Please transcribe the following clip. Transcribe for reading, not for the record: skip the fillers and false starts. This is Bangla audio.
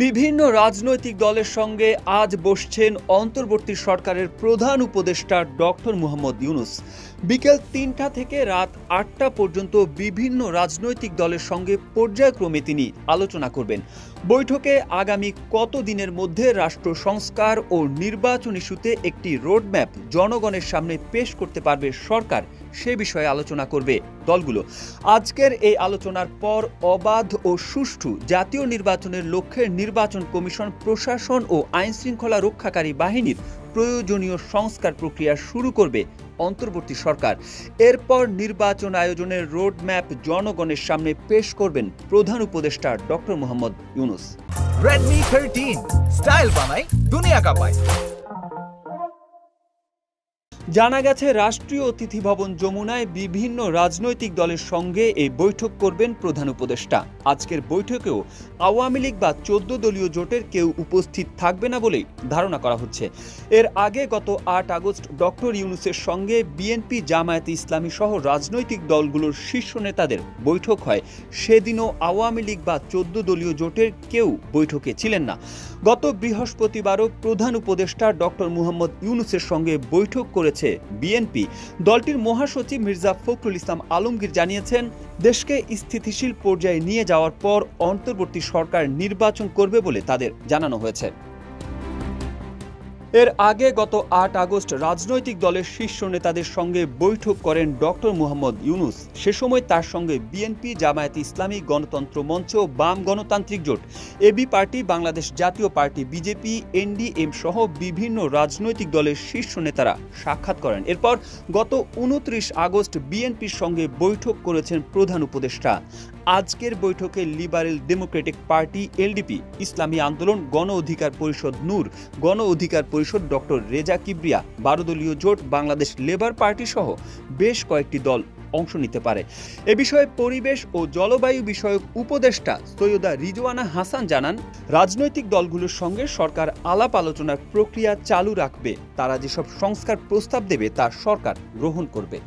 বিভিন্ন রাজনৈতিক দলের সঙ্গে আজ বসছেন অন্তর্বর্তী সরকারের প্রধান উপদেষ্টা ডক্টর মোহাম্মদ ইউনূস। বিকেল ৩টা থেকে রাত ৮টা পর্যন্ত বিভিন্ন রাজনৈতিক দলের সঙ্গে পর্যায়ক্রমে তিনি আলোচনা করবেন। বৈঠকে আগামী কত দিনের মধ্যে রাষ্ট্র সংস্কার ও নির্বাচন ইস্যুতে একটি রোডম্যাপ জনগণের সামনে পেশ করতে পারবে সরকার, সে বিষয়ে আলোচনা করবে দলগুলো। আজকের এই আলোচনার পর অবাধ ও সুষ্ঠু জাতীয় নির্বাচনের লক্ষ্যে নির্বাচন কমিশন, প্রশাসন ও আইনশৃঙ্খলা রক্ষাকারী বাহিনীর প্রয়োজনীয় সংস্কার প্রক্রিয়া শুরু করবে অন্তর্বর্তী সরকার। এরপর নির্বাচন আয়োজনের রোডম্যাপ জনগণের সামনে পেশ করবেন প্রধান উপদেষ্টা doctor Mohammad Yunus. Redmi 13 style বানাই দুনিয়া কাঁপায়। জানা গেছে, রাষ্ট্রীয় অতিথি ভবন যমুনায় বিভিন্ন রাজনৈতিক দলের সঙ্গে এই বৈঠক করবেন প্রধান উপদেষ্টা। আজকের বৈঠকেও আওয়ামী লীগ বা 14 দলীয় জোটের কেউ উপস্থিত থাকবে না বলেই ধারণা করা হচ্ছে। এর আগে গত ৮ আগস্ট ডক্টর ইউনূসের সঙ্গে বিএনপি, জামায়াতে ইসলামী সহ রাজনৈতিক দলগুলোর শীর্ষ নেতাদের বৈঠক হয়। সেদিনও আওয়ামী লীগ বা 14 দলীয় জোটের কেউ বৈঠকে ছিলেন না। গত বৃহস্পতিবারও প্রধান উপদেষ্টা ডক্টর মোহাম্মদ ইউনূসের সঙ্গে বৈঠক করেছে বিএনপি। দলটির মহাসচিব মির্জা ফখরুল ইসলাম আলমগীর জানিয়েছেন, দেশকে স্থিতিশীল পর্যায়ে নিয়ে যাওয়ার পর অন্তর্বর্তী সরকার নির্বাচন করবে বলে তাদের জানানো হয়েছে। এর আগে গত ৮ আগস্ট রাজনৈতিক দলের শীর্ষ নেতাদের সঙ্গে বৈঠক করেন ডক্টর মোহাম্মদ ইউনূস। সে সময় তার সঙ্গে বিএনপি, জামায়াতে ইসলামী, গণতন্ত্র মঞ্চ, বাম গণতান্ত্রিক জোট, এবি পার্টি, বাংলাদেশ জাতীয় পার্টি, বিজেপি, এনডিএম সহ বিভিন্ন রাজনৈতিক দলের শীর্ষ নেতারা সাক্ষাৎ করেন। এরপর গত ২৯ আগস্ট বিএনপির সঙ্গে বৈঠক করেছেন প্রধান উপদেষ্টা। আজকের বৈঠকে লিবারেল ডেমোক্রেটিক পার্টি, এলডিপি, ইসলামী আন্দোলন, গণ অধিকার পরিষদ নূর, গণ অধিকার পরিষদ ডক্টর রেজা কিবরিয়া, 12 দলীয় জোট, বাংলাদেশ লেবার পার্টি সহ বেশ কয়েকটি দল অংশ নিতে পারে। এ বিষয়ে পরিবেশ ও জলবায়ু বিষয়ক উপদেষ্টা সৈয়দা রিজওয়ানা হাসান জানান, রাজনৈতিক দলগুলোর সঙ্গে সরকার আলাপ আলোচনার প্রক্রিয়া চালু রাখবে। তারা যেসব সংস্কার প্রস্তাব দেবে তা সরকার গ্রহণ করবে।